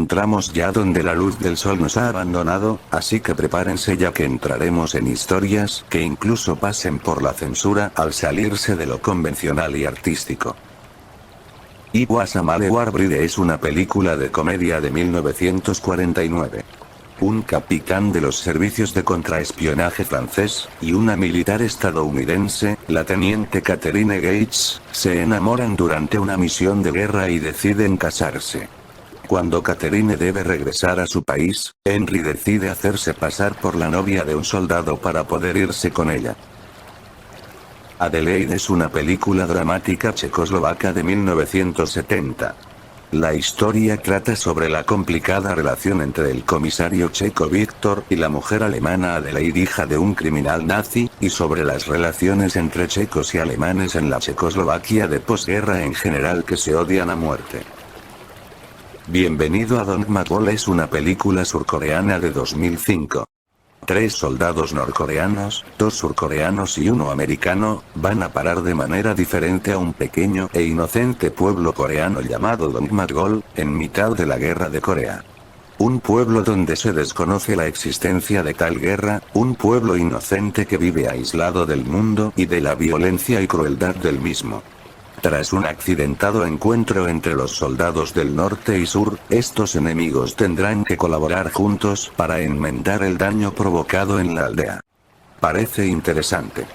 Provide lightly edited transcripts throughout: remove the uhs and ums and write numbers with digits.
encontramos ya donde la luz del sol nos ha abandonado, así que prepárense ya que entraremos en historias que incluso pasen por la censura al salirse de lo convencional y artístico. Iwasamale Warbride es una película de comedia de 1949. Un capitán de los servicios de contraespionaje francés, y una militar estadounidense, la teniente Catherine Gates, se enamoran durante una misión de guerra y deciden casarse. Cuando Catherine debe regresar a su país, Henry decide hacerse pasar por la novia de un soldado para poder irse con ella. Adelaide es una película dramática checoslovaca de 1970. La historia trata sobre la complicada relación entre el comisario checo Víctor y la mujer alemana Adelaide, hija de un criminal nazi, y sobre las relaciones entre checos y alemanes en la Checoslovaquia de posguerra en general que se odian a muerte. Bienvenido a Don McCall es una película surcoreana de 2005. 3 soldados norcoreanos, 2 surcoreanos y 1 americano, van a parar de manera diferente a un pequeño e inocente pueblo coreano llamado Dongmagol, en mitad de la guerra de Corea. Un pueblo donde se desconoce la existencia de tal guerra, un pueblo inocente que vive aislado del mundo y de la violencia y crueldad del mismo. Tras un accidentado encuentro entre los soldados del norte y sur, estos enemigos tendrán que colaborar juntos para enmendar el daño provocado en la aldea. Parece interesante.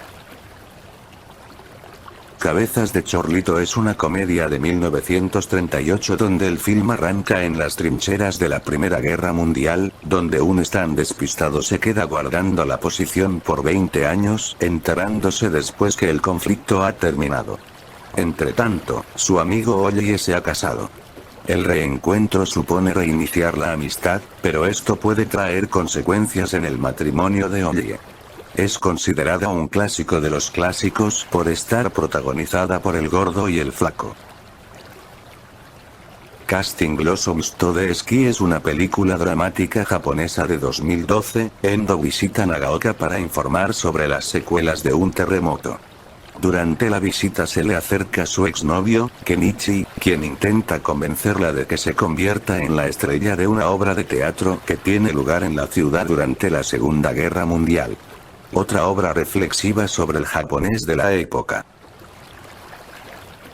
Cabezas de Chorlito es una comedia de 1938 donde el film arranca en las trincheras de la Primera Guerra Mundial, donde un Stan despistado se queda guardando la posición por 20 años, enterándose después que el conflicto ha terminado. Entretanto, su amigo Ollie se ha casado. El reencuentro supone reiniciar la amistad, pero esto puede traer consecuencias en el matrimonio de Ollie. Es considerada un clásico de los clásicos por estar protagonizada por el gordo y el flaco. Casting Blossoms to the Sky es una película dramática japonesa de 2012, Endo visita Nagaoka para informar sobre las secuelas de un terremoto. Durante la visita se le acerca su exnovio, Kenichi, quien intenta convencerla de que se convierta en la estrella de una obra de teatro que tiene lugar en la ciudad durante la Segunda Guerra Mundial. Otra obra reflexiva sobre el japonés de la época.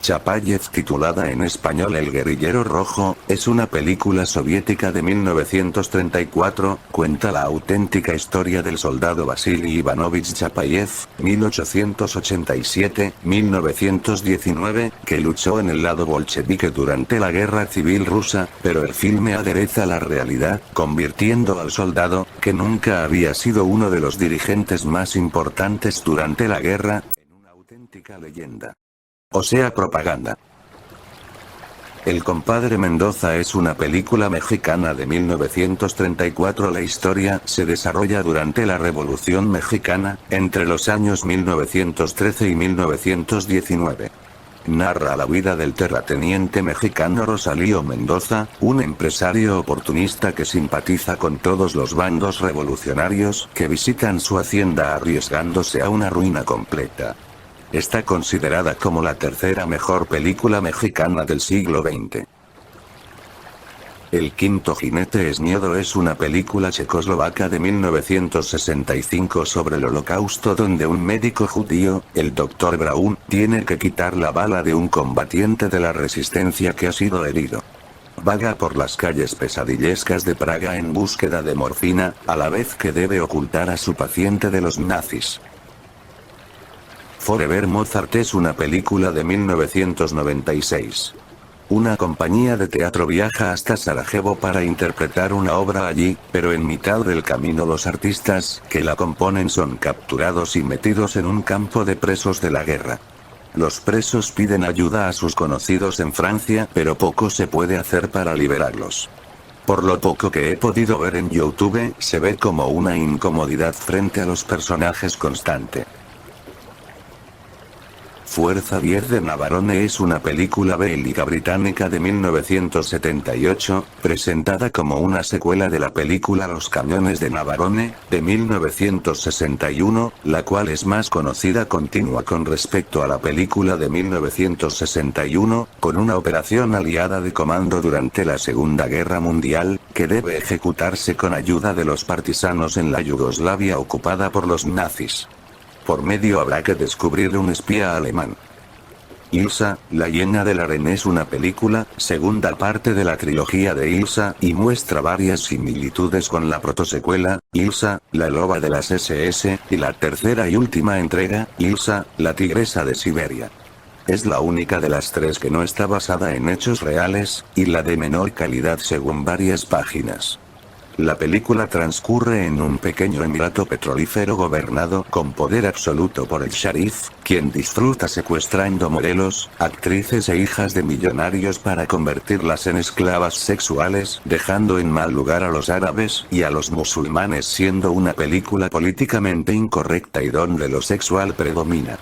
Chapayev, titulada en español El guerrillero rojo, es una película soviética de 1934, cuenta la auténtica historia del soldado Vasily Ivanovich Chapayev, 1887-1919, que luchó en el lado bolchevique durante la Guerra Civil Rusa, pero el filme adereza la realidad, convirtiendo al soldado, que nunca había sido uno de los dirigentes más importantes durante la guerra, en una auténtica leyenda. O sea, propaganda. El compadre Mendoza es una película mexicana de 1934. La historia se desarrolla durante la Revolución Mexicana, entre los años 1913 y 1919. Narra la vida del terrateniente mexicano Rosalío Mendoza, un empresario oportunista que simpatiza con todos los bandos revolucionarios que visitan su hacienda arriesgándose a una ruina completa. Está considerada como la tercera mejor película mexicana del siglo XX. El quinto jinete es miedo es una película checoslovaca de 1965 sobre el Holocausto donde un médico judío, el Dr. Braun, tiene que quitar la bala de un combatiente de la resistencia que ha sido herido. Vaga por las calles pesadillescas de Praga en búsqueda de morfina, a la vez que debe ocultar a su paciente de los nazis. Forever Mozart es una película de 1996. Una compañía de teatro viaja hasta Sarajevo para interpretar una obra allí, pero en mitad del camino los artistas que la componen son capturados y metidos en un campo de presos de la guerra. Los presos piden ayuda a sus conocidos en Francia, pero poco se puede hacer para liberarlos. Por lo poco que he podido ver en YouTube, se ve como una incomodidad frente a los personajes constante. Fuerza 10 de Navarone es una película bélica británica de 1978, presentada como una secuela de la película Los Cañones de Navarone, de 1961, la cual es más conocida continua con respecto a la película de 1961, con una operación aliada de comando durante la Segunda Guerra Mundial, que debe ejecutarse con ayuda de los partisanos en la Yugoslavia ocupada por los nazis. Por medio habrá que descubrir un espía alemán. Ilsa, la hiena del harén es una película, segunda parte de la trilogía de Ilsa, y muestra varias similitudes con la protosecuela, Ilsa, la loba de las SS, y la tercera y última entrega, Ilsa, la tigresa de Siberia. Es la única de las tres que no está basada en hechos reales, y la de menor calidad según varias páginas. La película transcurre en un pequeño emirato petrolífero gobernado con poder absoluto por el Sharif, quien disfruta secuestrando modelos, actrices e hijas de millonarios para convertirlas en esclavas sexuales, dejando en mal lugar a los árabes y a los musulmanes, siendo una película políticamente incorrecta y donde lo sexual predomina.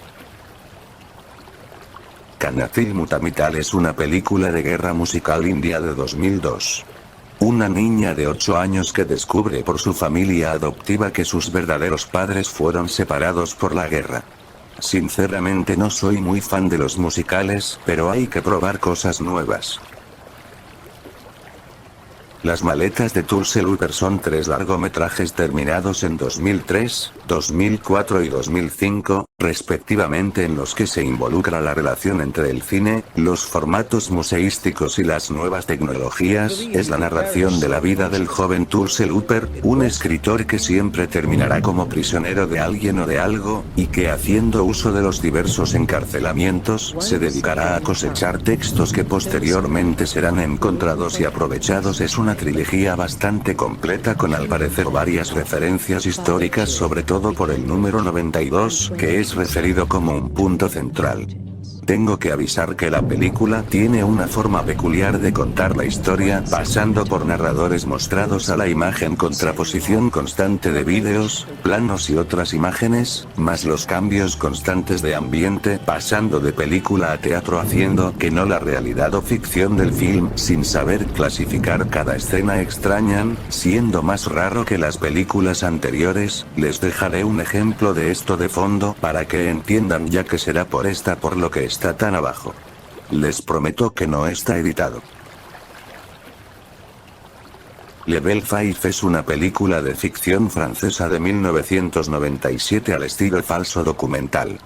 Kanatil Mutamital es una película de guerra musical india de 2002. Una niña de 8 años que descubre por su familia adoptiva que sus verdaderos padres fueron separados por la guerra. Sinceramente no soy muy fan de los musicales, pero hay que probar cosas nuevas. Las maletas de Tulse Looper son 3 largometrajes terminados en 2003, 2004 y 2005, respectivamente, en los que se involucra la relación entre el cine, los formatos museísticos y las nuevas tecnologías. Es la narración de la vida del joven Tulse Looper, un escritor que siempre terminará como prisionero de alguien o de algo, y que haciendo uso de los diversos encarcelamientos, se dedicará a cosechar textos que posteriormente serán encontrados y aprovechados. Es una trilogía bastante completa con al parecer varias referencias históricas, sobre todo por el número 92, que es referido como un punto central. Tengo que avisar que la película tiene una forma peculiar de contar la historia, pasando por narradores mostrados a la imagen, contraposición constante de vídeos, planos y otras imágenes, más los cambios constantes de ambiente, pasando de película a teatro, haciendo que no la realidad o ficción del film, sin saber clasificar cada escena, extrañan, siendo más raro que las películas anteriores. Les dejaré un ejemplo de esto de fondo para que entiendan, ya que será por lo que está tan abajo. Les prometo que no está editado. Level 5 es una película de ficción francesa de 1997 al estilo falso documental.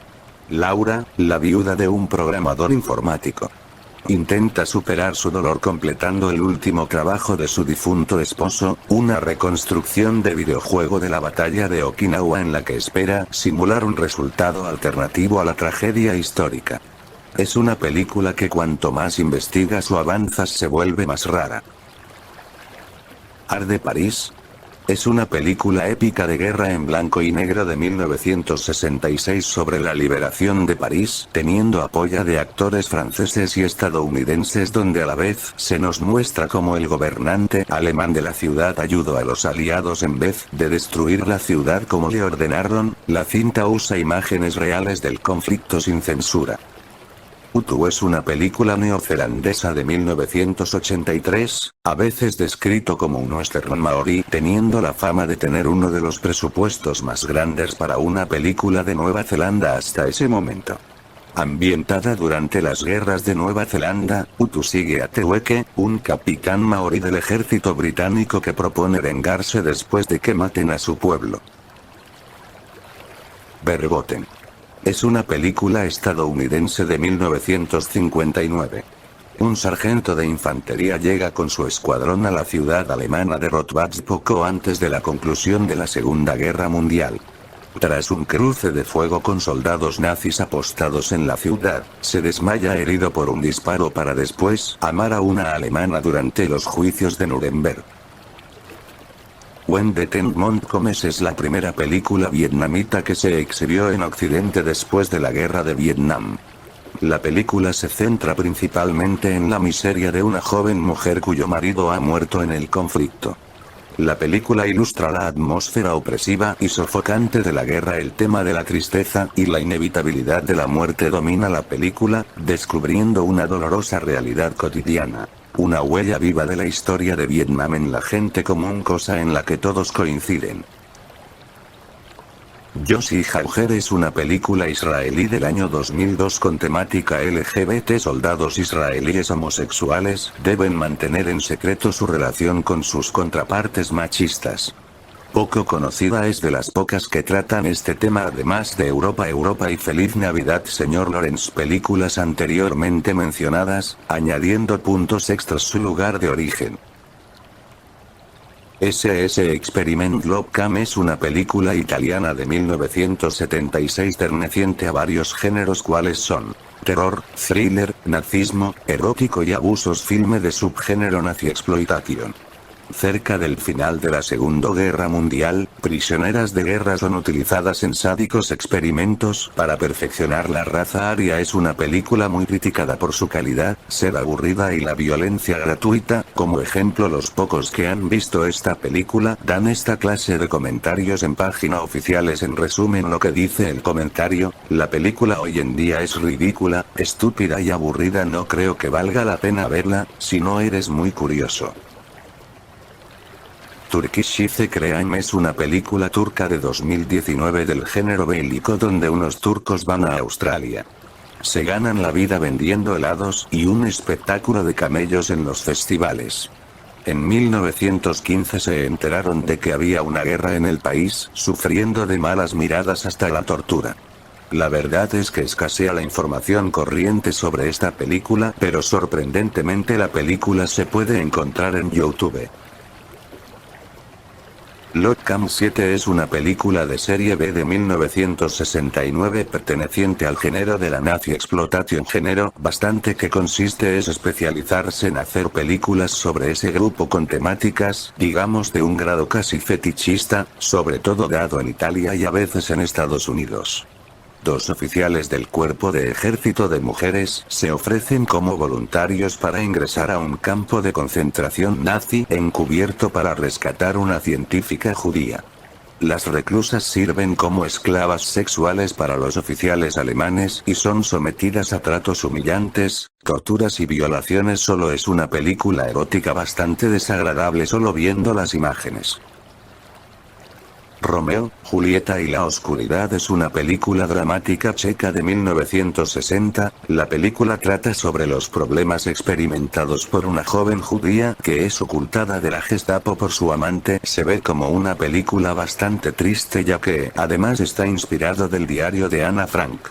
Laura, la viuda de un programador informático, intenta superar su dolor completando el último trabajo de su difunto esposo, una reconstrucción de videojuego de la batalla de Okinawa en la que espera simular un resultado alternativo a la tragedia histórica. Es una película que cuanto más investigas o avanzas se vuelve más rara. Arde París. Es una película épica de guerra en blanco y negro de 1966 sobre la liberación de París, teniendo apoyo de actores franceses y estadounidenses, donde a la vez se nos muestra cómo el gobernante alemán de la ciudad ayudó a los aliados en vez de destruir la ciudad como le ordenaron. La cinta usa imágenes reales del conflicto sin censura. Utu es una película neozelandesa de 1983, a veces descrito como un western maorí, teniendo la fama de tener uno de los presupuestos más grandes para una película de Nueva Zelanda hasta ese momento. Ambientada durante las guerras de Nueva Zelanda, Utu sigue a Teweke, un capitán maorí del ejército británico que propone vengarse después de que maten a su pueblo. Verboten. Es una película estadounidense de 1959. Un sargento de infantería llega con su escuadrón a la ciudad alemana de Rottbach poco antes de la conclusión de la Segunda Guerra Mundial. Tras un cruce de fuego con soldados nazis apostados en la ciudad, se desmaya herido por un disparo para después amar a una alemana durante los juicios de Nuremberg. When the Ten Montgomery es la primera película vietnamita que se exhibió en Occidente después de la Guerra de Vietnam. La película se centra principalmente en la miseria de una joven mujer cuyo marido ha muerto en el conflicto. La película ilustra la atmósfera opresiva y sofocante de la guerra. El tema de la tristeza y la inevitabilidad de la muerte domina la película, descubriendo una dolorosa realidad cotidiana. Una huella viva de la historia de Vietnam en la gente común, cosa en la que todos coinciden. Josie Hauger es una película israelí del año 2002 con temática LGBT. Soldados israelíes homosexuales deben mantener en secreto su relación con sus contrapartes machistas. Poco conocida, es de las pocas que tratan este tema, además de Europa y Feliz Navidad Señor Lawrence, películas anteriormente mencionadas, añadiendo puntos extras su lugar de origen. SS Experiment Love-Cam es una película italiana de 1976 perteneciente a varios géneros cuales son terror, thriller, nazismo, erótico y abusos. Filme de subgénero nazi exploitation. Cerca del final de la Segunda Guerra Mundial, prisioneras de guerra son utilizadas en sádicos experimentos para perfeccionar la raza aria. Es una película muy criticada por su calidad, ser aburrida y la violencia gratuita. Como ejemplo, los pocos que han visto esta película dan esta clase de comentarios en páginas oficiales. En resumen, lo que dice el comentario: la película hoy en día es ridícula, estúpida y aburrida. No creo que valga la pena verla, si no eres muy curioso. Turkish Ice Cream es una película turca de 2019 del género bélico donde unos turcos van a Australia. Se ganan la vida vendiendo helados y un espectáculo de camellos en los festivales. En 1915 se enteraron de que había una guerra en el país, sufriendo de malas miradas hasta la tortura. La verdad es que escasea la información corriente sobre esta película, pero sorprendentemente la película se puede encontrar en YouTube. Love-Cam 7 es una película de serie B de 1969 perteneciente al género de la Nazi Exploitation. Género bastante que consiste es especializarse en hacer películas sobre ese grupo con temáticas, digamos, de un grado casi fetichista, sobre todo dado en Italia y a veces en Estados Unidos. Dos oficiales del cuerpo de ejército de mujeres se ofrecen como voluntarios para ingresar a un campo de concentración nazi encubierto para rescatar una científica judía. Las reclusas sirven como esclavas sexuales para los oficiales alemanes y son sometidas a tratos humillantes, torturas y violaciones. Solo es una película erótica bastante desagradable solo viendo las imágenes. Romeo, Julieta y la oscuridad es una película dramática checa de 1960, la película trata sobre los problemas experimentados por una joven judía que es ocultada de la Gestapo por su amante. Se ve como una película bastante triste ya que, además, está inspirado del diario de Ana Frank.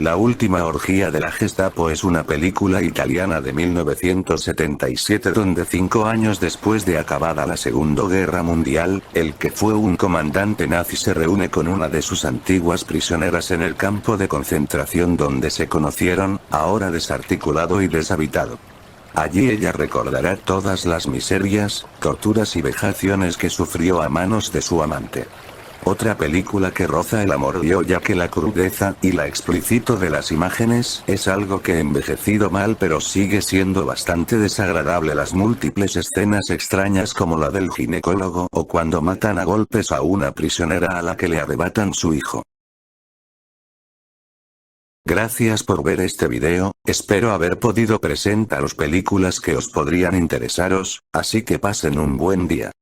La última orgía de la Gestapo es una película italiana de 1977 donde 5 años después de acabada la Segunda Guerra Mundial, el que fue un comandante nazi se reúne con una de sus antiguas prisioneras en el campo de concentración donde se conocieron, ahora desarticulado y deshabitado. Allí ella recordará todas las miserias, torturas y vejaciones que sufrió a manos de su amante. Otra película que roza el amor ya que la crudeza y la explícito de las imágenes es algo que ha envejecido mal pero sigue siendo bastante desagradable. Las múltiples escenas extrañas como la del ginecólogo o cuando matan a golpes a una prisionera a la que le arrebatan su hijo. Gracias por ver este video, espero haber podido presentaros películas que os podrían interesaros, así que pasen un buen día.